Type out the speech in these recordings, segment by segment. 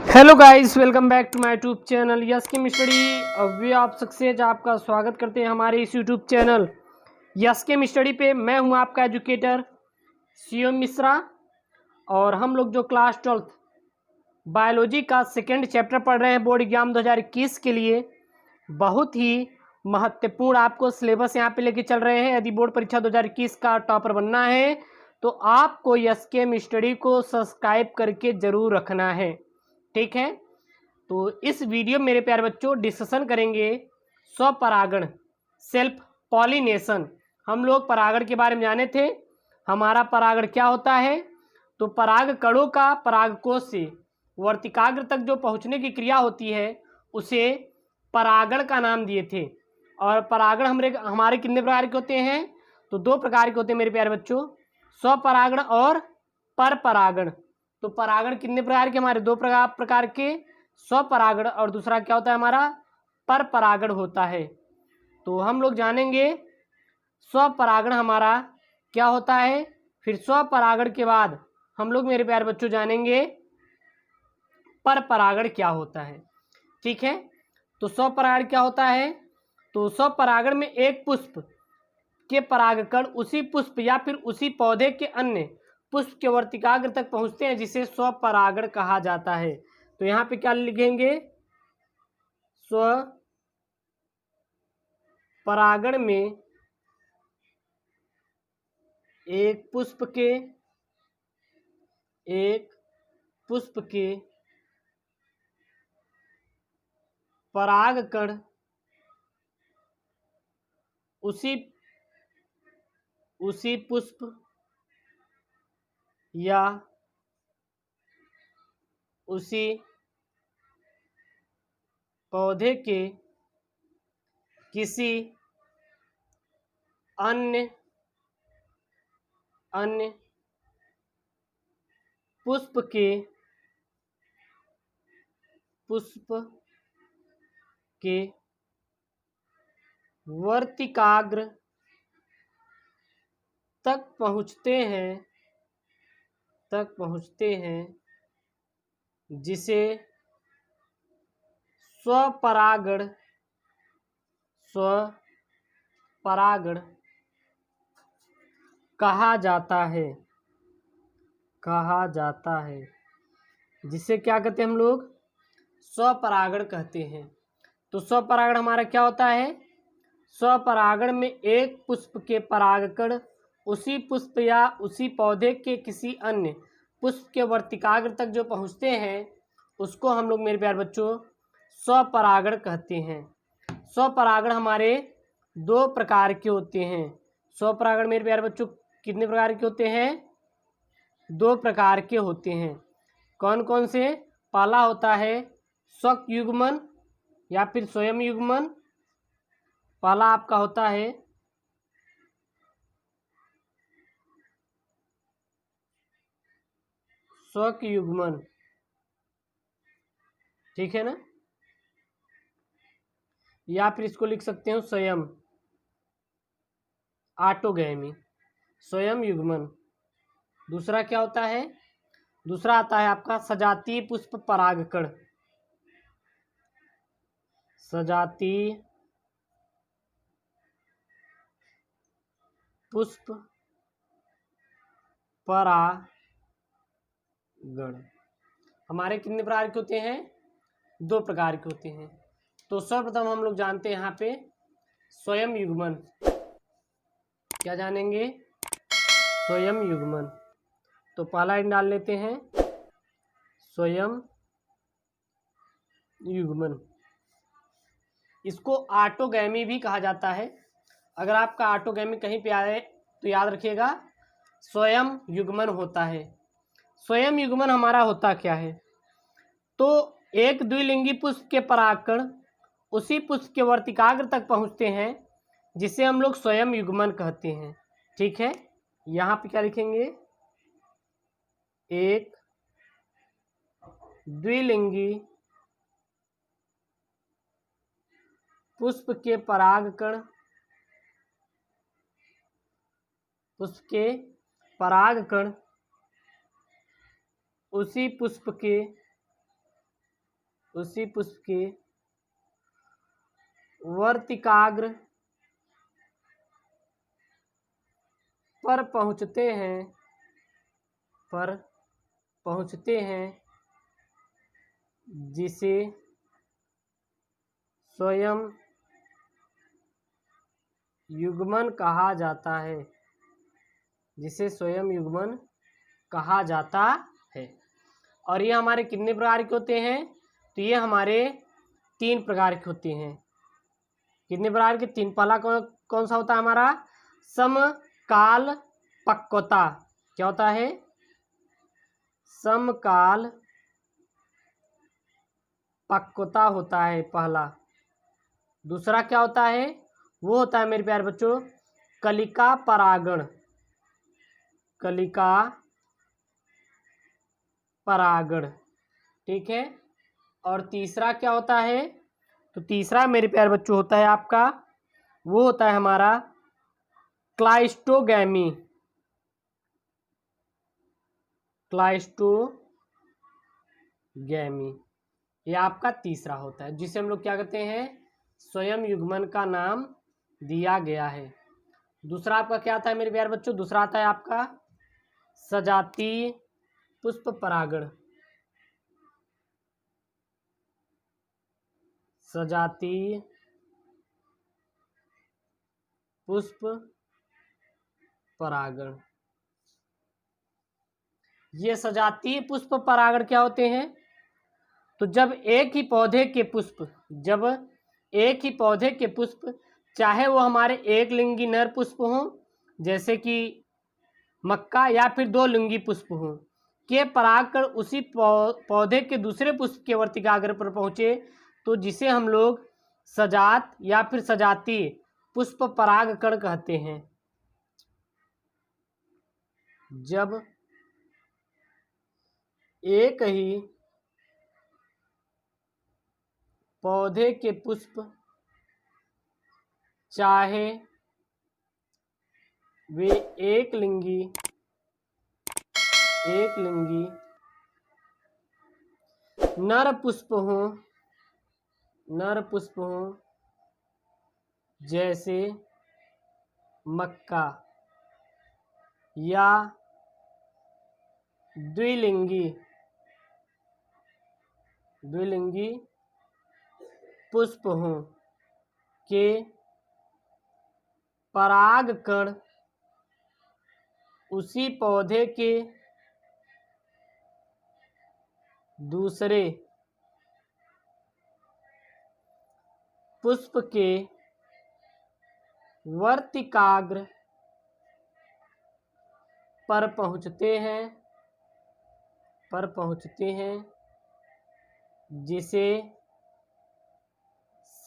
Hello guys, welcome back to my YouTube channel yes chem study. वे आप success आपका स्वागत करते हैं हमारे इस YouTube channel yes chem study पे। मैं हूं आपका एजुकेटर शिवम मिश्रा और हम लोग जो क्लास 12th बायोलॉजी का सेकेंड चैप्टर पढ़ रहे हैं बोर्ड एग्जाम 2021 के लिए। बहुत ही महत्वपूर्ण आपको सिलेबस यहाँ पे लेके चल रहे हैं। यदि बोर्ड परीक्षा 2021 का टॉपर बनना है तो आपको यस केम स्टडी को सब्सक्राइब करके ज़रूर रखना है, ठीक है। तो इस वीडियो में मेरे प्यारे बच्चों डिस्कशन करेंगे स्वपरागण, सेल्फ पॉलिनेशन। हम लोग परागण के बारे में जाने थे। हमारा परागण क्या होता है, तो पराग कणों का परागकोश से वर्तिकाग्र तक जो पहुंचने की क्रिया होती है उसे परागण का नाम दिए थे। और परागण हमारे कितने प्रकार के होते हैं, तो दो प्रकार के होते हैं मेरे प्यारे बच्चों, स्वपरागण और पर परागण। तो परागण कितने प्रकार के, हमारे दो प्रकार के, स्वपरागण और दूसरा क्या होता है हमारा पर परागण होता है। तो हम लोग जानेंगे स्वपरागण हमारा क्या होता है, फिर स्वपरागण के बाद हम लोग मेरे प्यारे बच्चों जानेंगे पर परागण क्या होता है, ठीक है। तो स्वपरागण क्या होता है, तो स्वपरागण में एक पुष्प के परागकण उसी पुष्प या फिर उसी पौधे के अन्य पुष्प के वर्तिकाग्र तक पहुंचते हैं जिसे स्वपरागण कहा जाता है। तो यहाँ पे क्या लिखेंगे, स्वपरागण में एक पुष्प के परागकण उसी पुष्प या उसी पौधे के किसी अन्य पुष्प के वर्तिकाग्र तक पहुँचते हैं जिसे स्वपरागण कहा जाता है, जिसे क्या कहते हैं हम लोग, स्वपरागण कहते हैं। तो स्वपरागण हमारा क्या होता है, स्वपरागण में एक पुष्प के परागकण उसी पुष्प या उसी पौधे के किसी अन्य पुष्प के वर्तिकाग्र तक जो पहुंचते हैं उसको हम लोग मेरे प्यारे बच्चों स्वपरागण कहते हैं। स्वपरागण हमारे दो प्रकार के होते हैं। स्वपरागण मेरे प्यारे बच्चों कितने प्रकार के होते हैं, दो प्रकार के होते हैं। कौन कौन से, पहला होता है स्वक युग्मन या फिर स्वयं युग्मन। पहला आपका होता है स्वक युग्मन, ठीक है ना, या फिर इसको लिख सकते हो स्वयं ऑटोगैमी, स्वयं युग्मन। दूसरा क्या होता है, दूसरा आता है आपका सजातीय पुष्प परागकण, सजातीय पुष्प परागण हमारे कितने प्रकार के होते हैं, दो प्रकार के होते हैं। तो सर्वप्रथम हम लोग जानते हैं यहाँ पे स्वयं युग्मन। क्या जानेंगे, स्वयं युग्मन। तो पहला एक डाल लेते हैं स्वयं युग्मन। इसको ऑटोगैमी भी कहा जाता है। अगर आपका ऑटोगैमी कहीं पे आए तो याद रखिएगा स्वयं युग्मन होता है। स्वयं युग्मन हमारा होता क्या है, तो एक द्विलिंगी पुष्प के परागकण उसी पुष्प के वर्तिकाग्र तक पहुंचते हैं जिसे हम लोग स्वयं युग्मन कहते हैं, ठीक है। यहाँ पे क्या लिखेंगे, एक द्विलिंगी पुष्प के परागकण उसी पुष्प के उसी पुष्प के वर्तिकाग्र पर पहुँचते हैं जिसे स्वयं युग्मन कहा जाता है, जिसे स्वयं युग्मन कहा जाता है। और ये हमारे कितने प्रकार के होते हैं? तो ये हमारे 3 प्रकार के होते हैं। कितने प्रकार के? 3। पहला कौन सा होता है हमारा? समकाल पक्वता। क्या होता है? समकाल पक्वता होता है पहला। दूसरा क्या होता है? वो होता है मेरे प्यारे बच्चों कलिका परागण। कलिका परागण, ठीक है। और तीसरा क्या होता है? तो तीसरा मेरे प्यारे बच्चों होता है आपका, वो होता है हमारा क्लाइस्टोगैमी। क्लाइस्टोगैमी ये आपका तीसरा होता है, जिसे हम लोग क्या कहते हैं? स्वयं युग्मन का नाम दिया गया है। दूसरा आपका क्या आता है मेरे प्यारे बच्चों? दूसरा आता है आपका सजातीय पुष्प परागण। सजातीय पुष्प परागण। ये सजातीय पुष्प परागण क्या होते हैं? तो जब एक ही पौधे के पुष्प चाहे वो हमारे एक लिंगी नर पुष्प हों, जैसे कि मक्का, या फिर 2 लिंगी पुष्प हों, के परागकण उसी पौधे के दूसरे पुष्प के वर्तिकाग्र पर पहुँचे, तो जिसे हम लोग सजात या फिर सजातीय पुष्प परागकण कहते हैं। जब एक ही पौधे के पुष्प चाहे वे एक लिंगी नर पुष्प हों, जैसे मक्का, या द्विलिंगी पुष्प हों, के परागकण उसी पौधे के दूसरे पुष्प के वर्तिकाग्र पर पहुँचते हैं, जिसे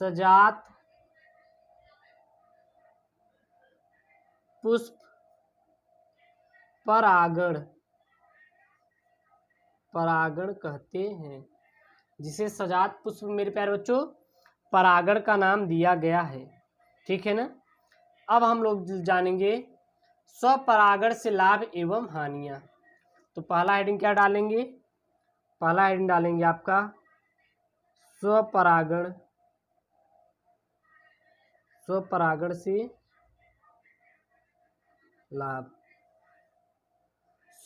सजात पुष्प परागण कहते हैं। जिसे सजात पुष्प मेरे प्यारे बच्चों परागण का नाम दिया गया है, ठीक है ना। अब हम लोग जानेंगे स्वपरागण से लाभ एवं हानियां। तो पहला हेडिंग क्या डालेंगे? पहला हेडिंग डालेंगे आपका स्वपरागण से लाभ।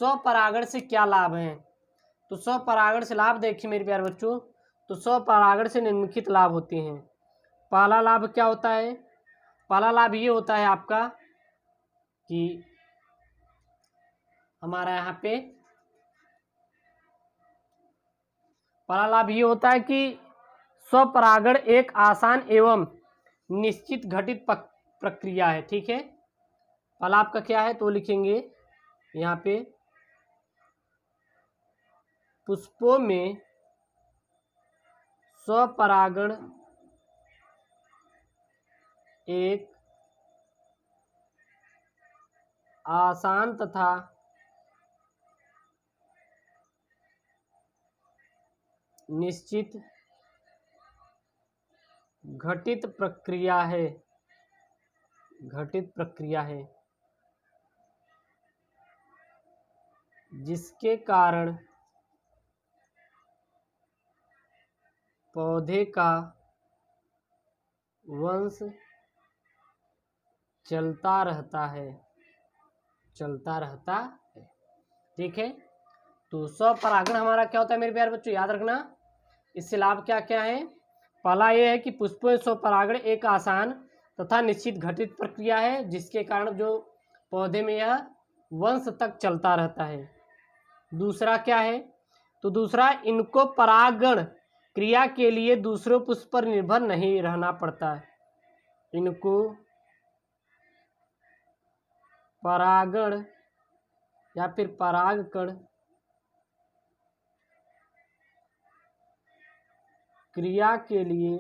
स्वपरागण से क्या लाभ है? तो स्वपरागण से लाभ देखिए मेरे प्यारे बच्चों, तो स्वपरागण से निम्नलिखित लाभ होते हैं। पहला लाभ क्या होता है? पहला लाभ ये होता है आपका कि हमारा यहाँ पे पहला लाभ ये होता है कि स्वपरागण एक आसान एवं निश्चित घटित प्रक्रिया है, ठीक है। पहला आपका क्या है? तो लिखेंगे यहाँ पे पुष्पों में स्वपरागण एक आसान तथा निश्चित घटित प्रक्रिया है, जिसके कारण पौधे का वंश चलता रहता है, चलता रहता है। ठीक है, तो स्वपरागण हमारा क्या होता है मेरे प्यारे बच्चों, याद रखना। इससे लाभ क्या क्या है। पहला ये है कि पुष्पों में स्वपरागण एक आसान तथा निश्चित घटित प्रक्रिया है, जिसके कारण जो पौधे में यह वंश तक चलता रहता है। दूसरा क्या है, तो दूसरा, इनको परागण क्रिया के लिए दूसरों पुष्प पर निर्भर नहीं रहना पड़ता है। इनको परागण या फिर परागकण क्रिया के लिए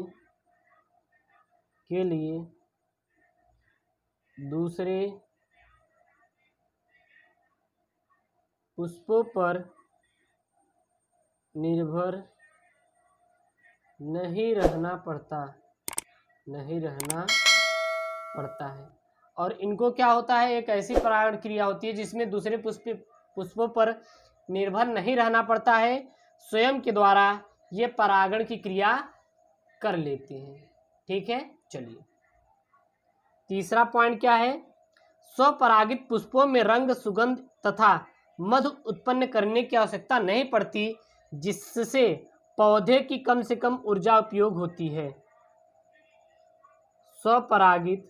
दूसरे पुष्पों पर निर्भर नहीं रहना पड़ता है। और इनको क्या होता है, एक ऐसी परागण क्रिया होती है जिसमें दूसरे पुष्पों पर निर्भर नहीं रहना पड़ता है, स्वयं के द्वारा ये परागण की क्रिया कर लेते हैं। ठीक है, चलिए तीसरा पॉइंट क्या है, स्वपरागित पुष्पों में रंग, सुगंध तथा मधु उत्पन्न करने की आवश्यकता नहीं पड़ती, जिससे पौधे की कम से कम ऊर्जा उपयोग होती है। स्वपरागित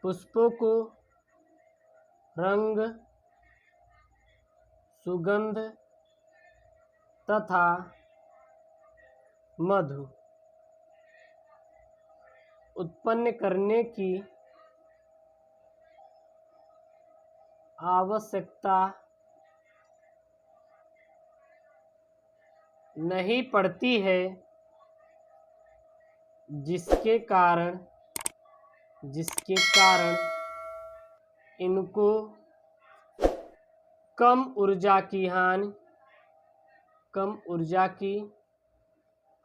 पुष्पों को रंग, सुगंध तथा मधु उत्पन्न करने की आवश्यकता नहीं पड़ती है, जिसके कारण इनको कम ऊर्जा की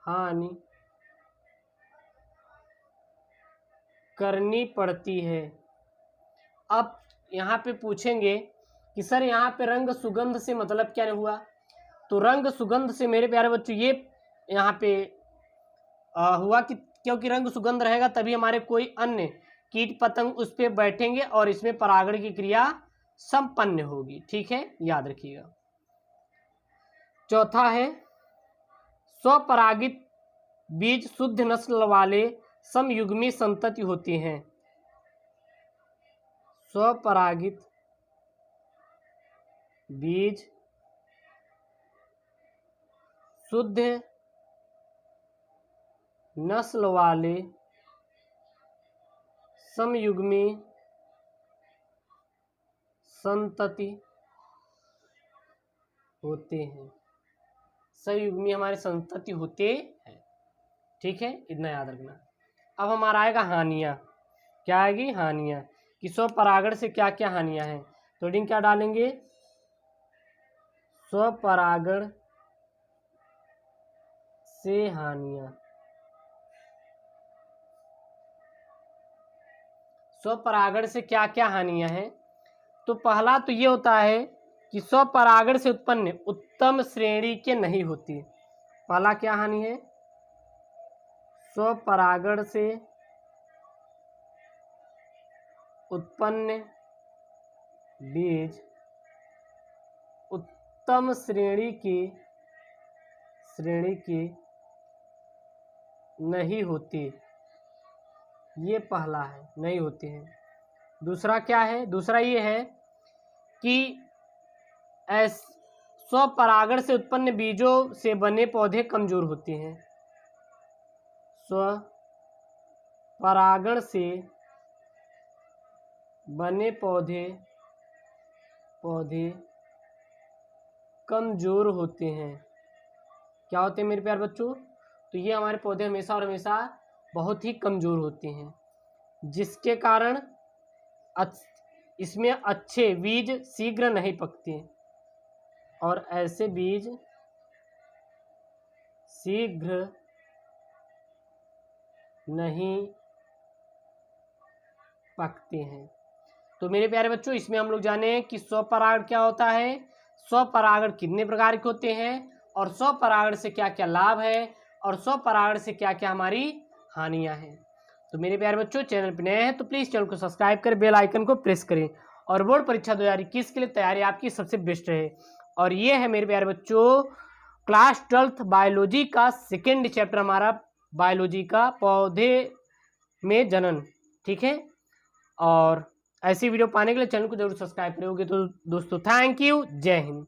हानि करनी पड़ती है। अब यहाँ पे पूछेंगे कि सर यहाँ पे रंग सुगंध से मतलब क्या हुआ, तो रंग सुगंध से मेरे प्यारे बच्चों ये यहाँ पे हुआ कि क्योंकि रंग सुगंध रहेगा तभी हमारे कोई अन्य कीट पतंग उस पर बैठेंगे और इसमें परागण की क्रिया संपन्न होगी। ठीक है, याद रखिएगा। चौथा है, स्वपरागित बीज शुद्ध नस्ल वाले समयुग्मी संतति होती हैं। स्वपरागित बीज शुद्ध नस्ल वाले समयुग्मी संतति होते हैं। सयुग्मी हमारे संतति होते हैं। ठीक है, इतना याद रखना। अब हमारा आएगा हानियां। क्या आएगी, हानियां, कि स्वपरागण से क्या क्या हानियां हैं। तो हेडिंग क्या डालेंगे, स्वपरागण से हानियां। स्वपरागण से क्या क्या हानियां हैं, तो पहला तो ये होता है कि स्वपरागण से उत्पन्न उत्तम श्रेणी के नहीं होती। पहला क्या हानि है, स्वपरागण से उत्पन्न बीज उत्तम श्रेणी के नहीं होते। ये पहला है, नहीं होते हैं। दूसरा क्या है, दूसरा ये है कि स्वपरागण से उत्पन्न बीजों से बने पौधे कमजोर होते हैं। स्वपरागण से बने पौधे कमजोर होते हैं। क्या होते हैं मेरे प्यारे बच्चों, तो ये हमारे पौधे हमेशा और हमेशा बहुत ही कमजोर होते हैं, जिसके कारण इसमें अच्छे बीज शीघ्र नहीं पकते और ऐसे बीज शीघ्र नहीं पकते हैं। तो मेरे प्यारे बच्चों इसमें हम लोग जाने कि स्वपरागण क्या होता है, स्वपरागण कितने प्रकार के होते हैं और स्वपरागण से क्या क्या लाभ है और स्वपरागण से क्या क्या हमारी हानियां हैं। तो मेरे प्यारे बच्चों चैनल पर नए हैं तो प्लीज़ चैनल को सब्सक्राइब कर बेल आइकन को प्रेस करें और बोर्ड परीक्षा 2021 के लिए तैयारी आपकी सबसे बेस्ट रहे। और ये है मेरे प्यारे बच्चों क्लास 12th बायोलॉजी का सेकेंड चैप्टर हमारा, बायोलॉजी का पौधे में जनन। ठीक है, और ऐसी वीडियो पाने के लिए चैनल को जरूर सब्सक्राइब करोगे। तो दोस्तों थैंक यू, जय हिंद।